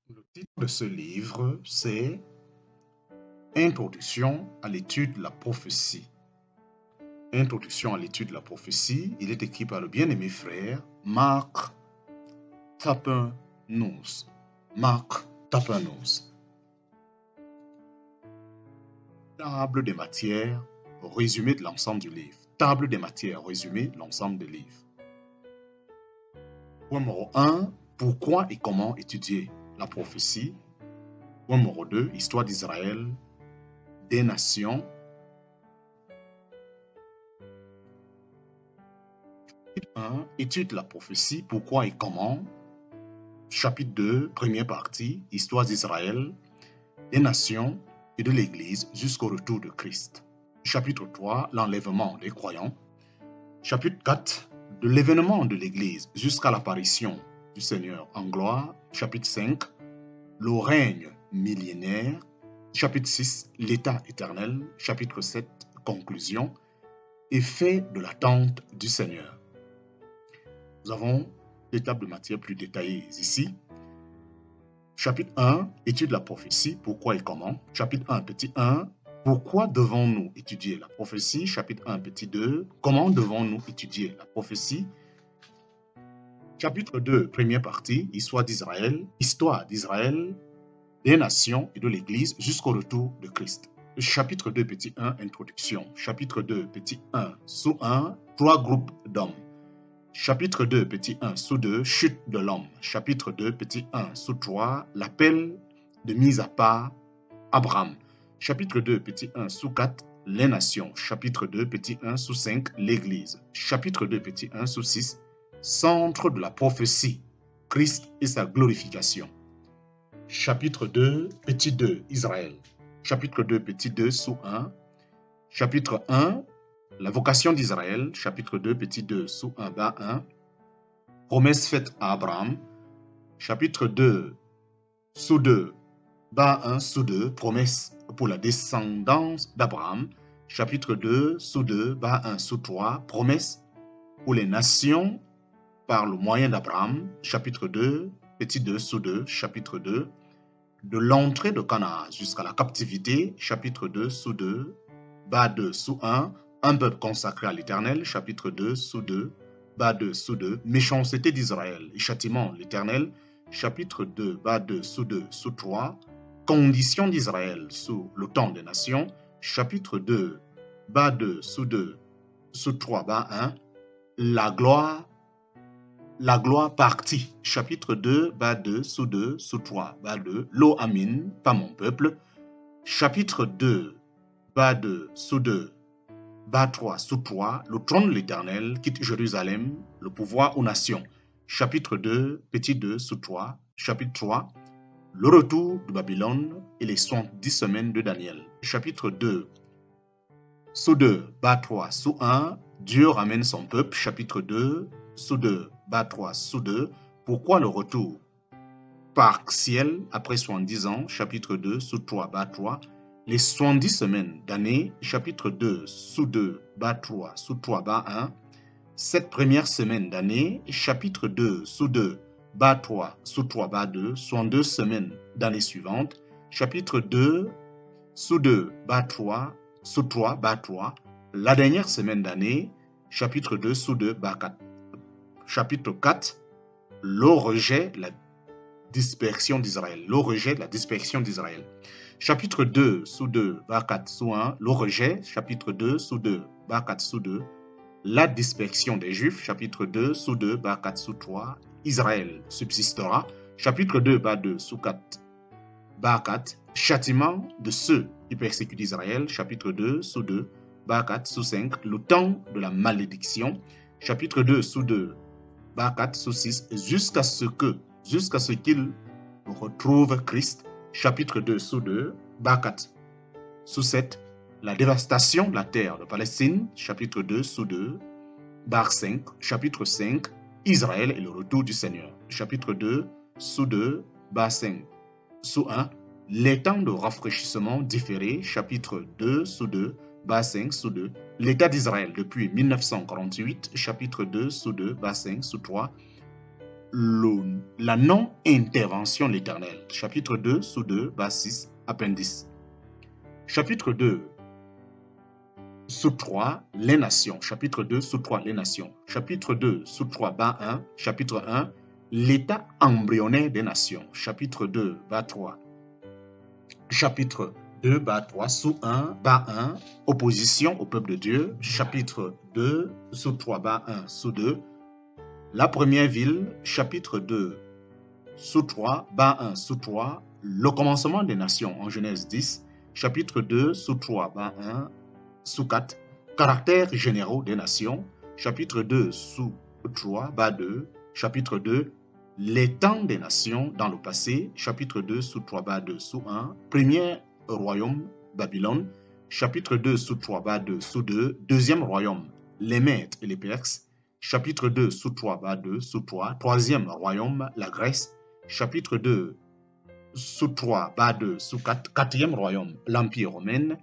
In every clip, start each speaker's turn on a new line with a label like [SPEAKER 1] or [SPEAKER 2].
[SPEAKER 1] Le titre de ce livre, c'est Introduction à l'étude de la prophétie. Introduction à l'étude de la prophétie, il est écrit par le bien-aimé frère Mark Tapenous. Mark Tapenous. Table des matières, résumé de l'ensemble du livre. Table des matières, résumé de l'ensemble du livre. Point numéro 1, pourquoi et comment étudier la prophétie. Point numéro 2, histoire d'Israël, des nations. Chapitre 1, étude de la prophétie, pourquoi et comment. Chapitre 2, première partie, histoire d'Israël, des nations et de l'Église jusqu'au retour de Christ. Chapitre 3, l'enlèvement des croyants. Chapitre 4, de l'événement de l'Église jusqu'à l'apparition du Seigneur en gloire. Chapitre 5, le règne millénaire. Chapitre 6, l'état éternel. Chapitre 7, conclusion, effet de l'attente du Seigneur. Nous avons des tables de matière plus détaillées ici. Chapitre 1, étude de la prophétie, pourquoi et comment. Chapitre 1, petit 1, pourquoi devons-nous étudier la prophétie. Chapitre 1, petit 2, comment devons-nous étudier la prophétie. Chapitre 2, première partie, histoire d'Israël, des nations et de l'Église jusqu'au retour de Christ. Chapitre 2, petit 1, introduction. Chapitre 2, petit 1, sous 1, 3 groupes d'hommes. Chapitre 2, petit 1, sous 2, chute de l'homme. Chapitre 2, petit 1, sous 3, l'appel de mise à part Abraham. Chapitre 2, petit 1, sous 4, les nations. Chapitre 2, petit 1, sous 5, l'Église. Chapitre 2, petit 1, sous 6, centre de la prophétie, Christ et sa glorification. Chapitre 2, petit 2, Israël. Chapitre 2, petit 2, sous 1. Chapitre 1, la vocation d'Israël, chapitre 2, petit 2, sous 1, bas 1. Promesse faite à Abraham. Chapitre 2, sous 2, bas 1, sous 2, promesse pour la descendance d'Abraham. Chapitre 2, sous 2, bas 1, sous 3, promesse pour les nations par le moyen d'Abraham. Chapitre 2, petit 2, sous 2, chapitre 2, de l'entrée de Canaan jusqu'à la captivité. Chapitre 2, sous 2, bas 2, sous 1, un peuple consacré à l'Éternel, chapitre 2, sous 2, bas 2, sous 2, méchanceté d'Israël et châtiment l'Éternel, chapitre 2, bas 2, sous 3, condition d'Israël sous le temps des nations, chapitre 2, bas 2, sous 3, bas 1, la gloire partie, chapitre 2, bas 2, sous 3, bas 2, lo amin, pas mon peuple, chapitre 2, bas 2, sous 2, bas 3, sous 3, le trône de l'Éternel quitte Jérusalem, le pouvoir aux nations. Chapitre 2, petit 2, sous 3, chapitre 3, le retour de Babylone et les 70 semaines de Daniel. Chapitre 2, sous 2, bas 3, sous 1, Dieu ramène son peuple. Chapitre 2, sous 2, bas 3, sous 2, pourquoi le retour partiel après 70 ans. Chapitre 2, sous 3, bas 3, les 70 semaines d'année, chapitre 2, sous 2, bas 3, sous 3, bas 1, 7 premières semaines d'année, chapitre 2, sous 2, bas 3, sous 3, bas 2, 62 semaines d'année suivante, chapitre 2, sous 2, bas 3, sous 3, bas 3, la dernière semaine d'année, chapitre 2, sous 2, bas 4. Chapitre 4, le rejet, la dispersion d'Israël. Le rejet, la dispersion d'Israël. Chapitre 2, sous 2, bas 4, sous 1, le rejet. Chapitre 2, sous 2, bas 4, sous 2, la dispersion des Juifs. Chapitre 2, sous 2, bas 4, sous 3, Israël subsistera. Chapitre 2, bas 2, sous 4, bas 4, châtiment de ceux qui persécutent Israël. Chapitre 2, sous 2, bas 4, sous 5, le temps de la malédiction. Chapitre 2, sous 2, bas 4, sous 6, jusqu'à ce qu'il retrouve Christ. Chapitre 2, sous 2, bas 4, sous 7, la dévastation de la terre de Palestine. Chapitre 2, sous 2, bas 5, chapitre 5, Israël et le retour du Seigneur. Chapitre 2, sous 2, bas 5, sous 1, les temps de rafraîchissement différés. Chapitre 2, sous 2, bas 5, sous 2, l'état d'Israël depuis 1948. Chapitre 2, sous 2, bas 5, sous 3, la non-intervention de l'Éternel. Chapitre 2, sous 2, bas 6, appendice. Chapitre 2, sous 3, les nations. Chapitre 2, sous 3, les nations. Chapitre 2, sous 3, bas 1. Chapitre 1, l'état embryonnaire des nations. Chapitre 2, bas 3. Chapitre 2, bas 3, sous 1, bas 1, opposition au peuple de Dieu. Chapitre 2, sous 3, bas 1, sous 2, la première ville. Chapitre 2, sous 3, bas 1, sous 3, le commencement des nations en Genèse 10. Chapitre 2, sous 3, bas 1, sous 4, caractères généraux des nations. Chapitre 2, sous 3, bas 2, chapitre 2, les temps des nations dans le passé. Chapitre 2, sous 3, bas 2, sous 1, premier royaume, Babylone. Chapitre 2, sous 3, bas 2, sous 2, deuxième royaume, les Mèdes et les Perses. Chapitre 2, sous 3, bas 2, sous 3, troisième royaume, la Grèce. Chapitre 2, sous 3, bas 2, sous 4, quatrième royaume, l'Empire romain.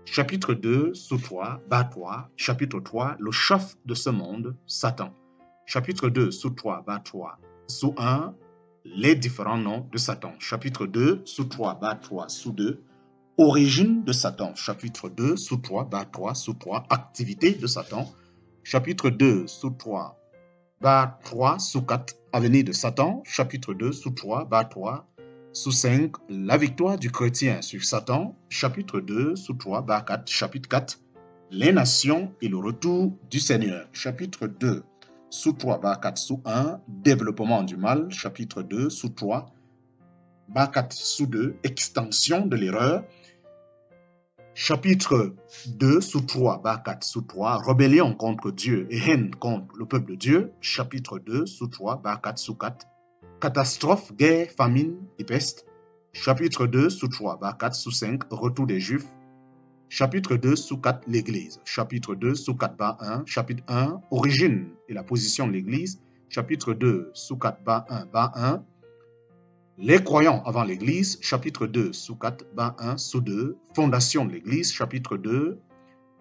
[SPEAKER 1] Chapitre 2, sous 3, bas 3, chapitre 3, le chef de ce monde, Satan. Chapitre 2, sous 3, bas 3, sous 1, les différents noms de Satan. Chapitre 2, sous 3, bas 3, sous 2, origine de Satan. Chapitre 2, sous 3, bas 3, sous 3, activité de Satan. Chapitre 2, sous 3, bas 3, sous 4, avenir de Satan. Chapitre 2, sous 3, bas 3, sous 5, la victoire du chrétien sur Satan. Chapitre 2, sous 3, bas 4, chapitre 4, les nations et le retour du Seigneur. Chapitre 2, sous 3, bas 4, sous 1, développement du mal. Chapitre 2, sous 3, bas 4, sous 2, extension de l'erreur. Chapitre 2, sous 3, bas 4, sous 3, rébellion contre Dieu et haine contre le peuple de Dieu. Chapitre 2, sous 3, bas 4, sous 4, catastrophe, guerre, famine et peste. Chapitre 2, sous 3, bas 4, sous 5, retour des Juifs. Chapitre 2, sous 4, l'Église. Chapitre 2, sous 4, bas 1. Chapitre 1, origine et la position de l'Église. Chapitre 2, sous 4, bas 1, les croyants avant l'Église. Chapitre 2, sous 4, bas 1, sous 2, fondation de l'Église. Chapitre 2,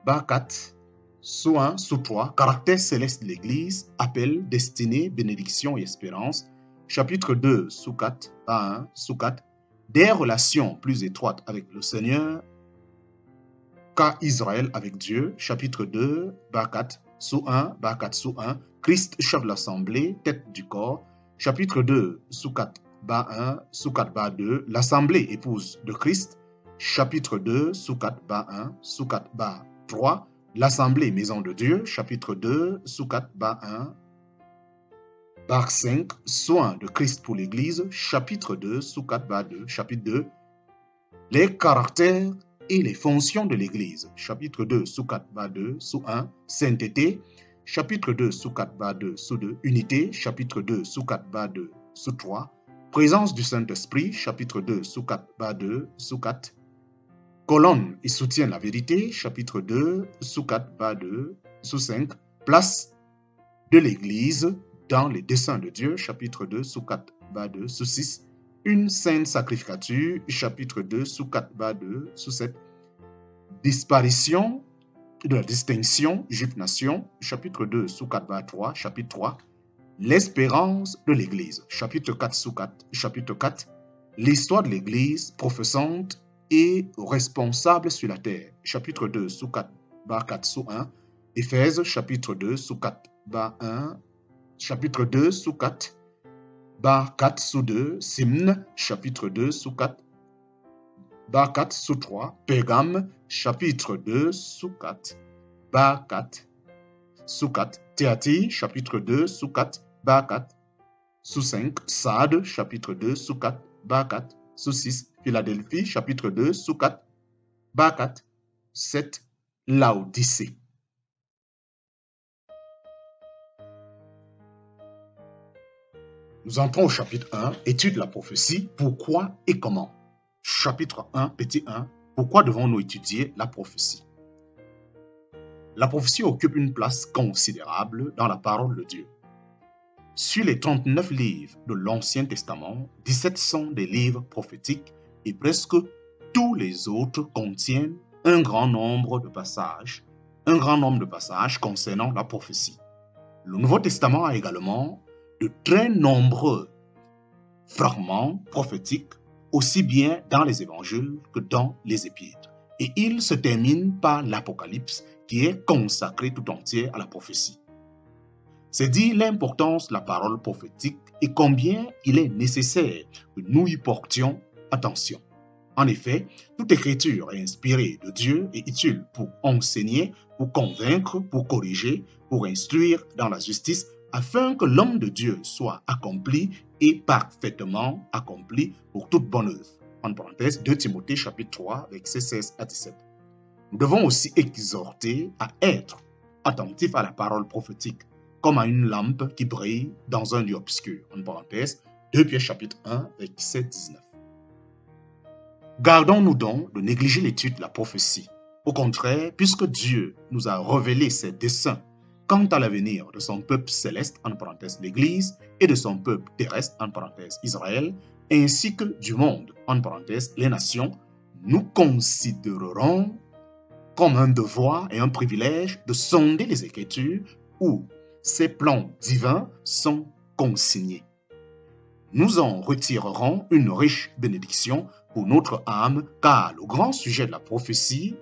[SPEAKER 1] bas 4, sous 1, sous 3, caractère céleste de l'Église, appel, destinée, bénédiction et espérance. Chapitre 2, sous 4, bas 1, sous 4, des relations plus étroites avec le Seigneur qu'à Israël avec Dieu. Chapitre 2, bas 4, sous 1, bas 4, sous 1, Christ, chef de l'assemblée, tête du corps. Chapitre 2, sous 4, bas 1, sous 4, bas 2, l'assemblée épouse de Christ. Chapitre 2, sous 4, bas 1, sous 4, bas 3, l'assemblée maison de Dieu. Chapitre 2, sous 4, bas 1, bas 5, soin de Christ pour l'Église. Chapitre 2, sous 4, bas 2, chapitre 2, les caractères et les fonctions de l'Église. Chapitre 2, sous 4, bas 2, sous 1, sainteté. Chapitre 2, sous 4, bas 2, sous 2, unité. Chapitre 2, sous 4, bas 2, sous 3, présence du Saint-Esprit. Chapitre 2, sous 4, bas 2, sous 4, colonne et soutient la vérité. Chapitre 2, sous 4, bas 2, sous 5, place de l'Église dans les desseins de Dieu. Chapitre 2, sous 4, bas 2, sous 6, une sainte sacrificature. Chapitre 2, sous 4, bas 2, sous 7, disparition de la distinction juif-nation. Chapitre 2, sous 4, bas 3, chapitre 3, l'espérance de l'Église. Chapitre 4, sous 4, chapitre 4, l'histoire de l'Église professante et responsable sur la terre. Chapitre 2, sous 4, bas 4, sous 1, Éphèse. Chapitre 2, sous 4, bas 1, chapitre 2, sous 4, bas 4, sous 2, Simne. Chapitre 2, sous 4, bas 4, sous 3, Pérgame. Chapitre 2, sous 4, bas 4, sous 4, Théatire. Chapitre 2, sous 4, bas 4, sous 5, Sade. Chapitre 2, sous 4, bas 4, sous 6, Philadelphie. Chapitre 2, sous 4, bas 4, 7, Laodicée. Nous entrons au chapitre 1, étude de la prophétie, pourquoi et comment. Chapitre 1, petit 1, pourquoi devons-nous étudier la prophétie? La prophétie occupe une place considérable dans la parole de Dieu. Sur les 39 livres de l'Ancien Testament, 17 sont des livres prophétiques et presque tous les autres contiennent un grand nombre de passages concernant la prophétie. Le Nouveau Testament a également de très nombreux fragments prophétiques, aussi bien dans les évangiles que dans les épîtres. Et il se termine par l'Apocalypse, qui est consacré tout entier à la prophétie. C'est dire l'importance de la parole prophétique et combien il est nécessaire que nous y portions attention. En effet, toute écriture est inspirée de Dieu et utile pour enseigner, pour convaincre, pour corriger, pour instruire dans la justice, afin que l'homme de Dieu soit accompli et parfaitement accompli pour toute bonne œuvre. En parenthèse, 2 Timothée chapitre 3, versets 16 à 17. Nous devons aussi exhorter à être attentifs à la parole prophétique, comme à une lampe qui brille dans un lieu obscur. En parenthèse, 2 Pierre chapitre 1, verset 19. Gardons-nous donc de négliger l'étude de la prophétie. Au contraire, puisque Dieu nous a révélé ses desseins quant à l'avenir de son peuple céleste, en parenthèse l'Église, et de son peuple terrestre, en parenthèse Israël, ainsi que du monde, en parenthèse les nations, nous considérerons comme un devoir et un privilège de sonder les Écritures où ces plans divins sont consignés. Nous en retirerons une riche bénédiction pour notre âme, car le grand sujet de la prophétie,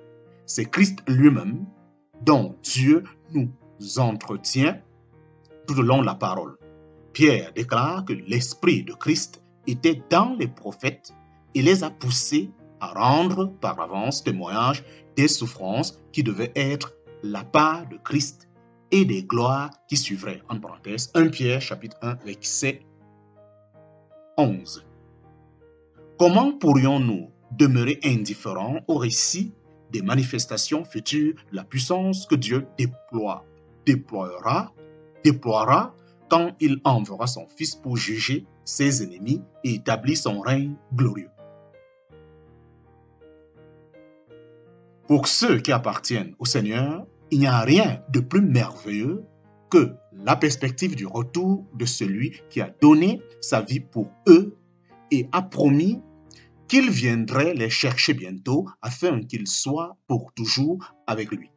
[SPEAKER 1] c'est Christ lui-même, dont Dieu nous entretient tout au long de la parole. Pierre déclare que l'Esprit de Christ était dans les prophètes et les a poussés à rendre par avance témoignage des souffrances qui devaient être la part de Christ et des gloires qui suivraient. En parenthèse, 1 Pierre chapitre 1, verset 11. Comment pourrions-nous demeurer indifférents au récit des manifestations futures de la puissance que Dieu déploiera quand il enverra son Fils pour juger ses ennemis et établir son règne glorieux? Pour ceux qui appartiennent au Seigneur, il n'y a rien de plus merveilleux que la perspective du retour de celui qui a donné sa vie pour eux et a promis qu'il viendrait les chercher bientôt afin qu'ils soient pour toujours avec lui.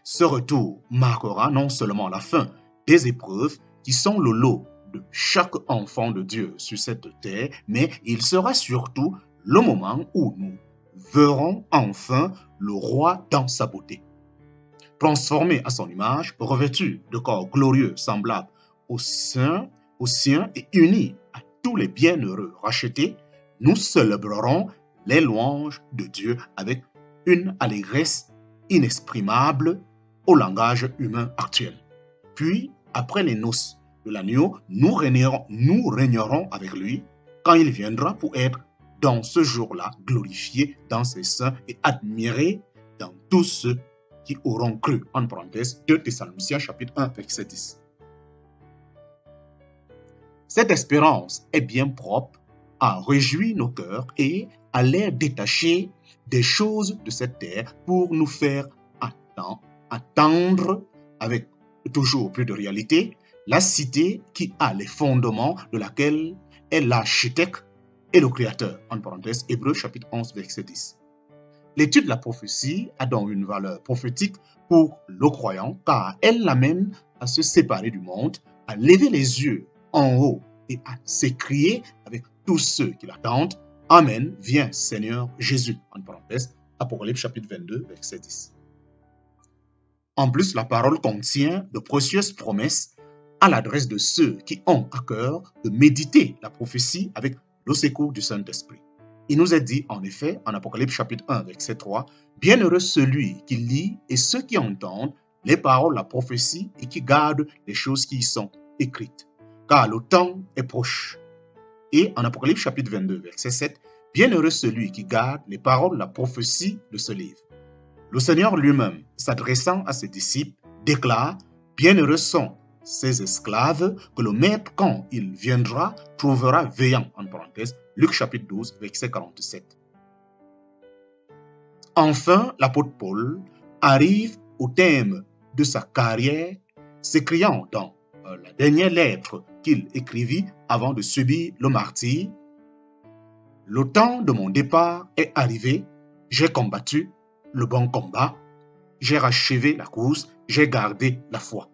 [SPEAKER 1] Ce retour marquera non seulement la fin des épreuves qui sont le lot de chaque enfant de Dieu sur cette terre, mais il sera surtout le moment où nous verrons enfin le roi dans sa beauté. Transformé à son image, revêtu de corps glorieux semblables au sien et uni à tous les bienheureux rachetés, nous célébrerons les louanges de Dieu avec une allégresse inexprimable au langage humain actuel. Puis, après les noces de l'agneau, nous régnerons avec lui quand il viendra pour être dans ce jour-là glorifié dans ses saints et admiré dans tous ceux qui auront cru. En parenthèse, 2 Thessaloniciens chapitre 1, verset 10. Cette espérance est bien propre à réjouir nos cœurs et à les détacher des choses de cette terre pour nous faire attendre avec toujours plus de réalité la cité qui a les fondements de laquelle est l'architecte et le créateur. En parenthèse, Hébreux chapitre 11, verset 10. L'étude de la prophétie a donc une valeur prophétique pour le croyant car elle l'amène à se séparer du monde, à lever les yeux en haut et à s'écrier avec tous ceux qui l'attendent. Amen, viens Seigneur Jésus. En parenthèse, Apocalypse chapitre 22, verset 10. En plus, la parole contient de précieuses promesses à l'adresse de ceux qui ont à cœur de méditer la prophétie avec le secours du Saint-Esprit. Il nous est dit en effet en Apocalypse chapitre 1, verset 3, « Bienheureux celui qui lit et ceux qui entendent les paroles de la prophétie et qui gardent les choses qui y sont écrites, car le temps est proche. » Et en Apocalypse chapitre 22, verset 7, « Bienheureux celui qui garde les paroles de la prophétie de ce livre. » Le Seigneur lui-même, s'adressant à ses disciples, déclare « Bienheureux sont ces esclaves que le maître, quand il viendra, trouvera veillant. » En parenthèse, Luc chapitre 12, verset 47. Enfin, l'apôtre Paul arrive au terme de sa carrière, s'écriant dans la dernière lettre qu'il écrivit avant de subir le martyre, « Le temps de mon départ est arrivé, j'ai combattu le bon combat, j'ai achevé la course, j'ai gardé la foi. »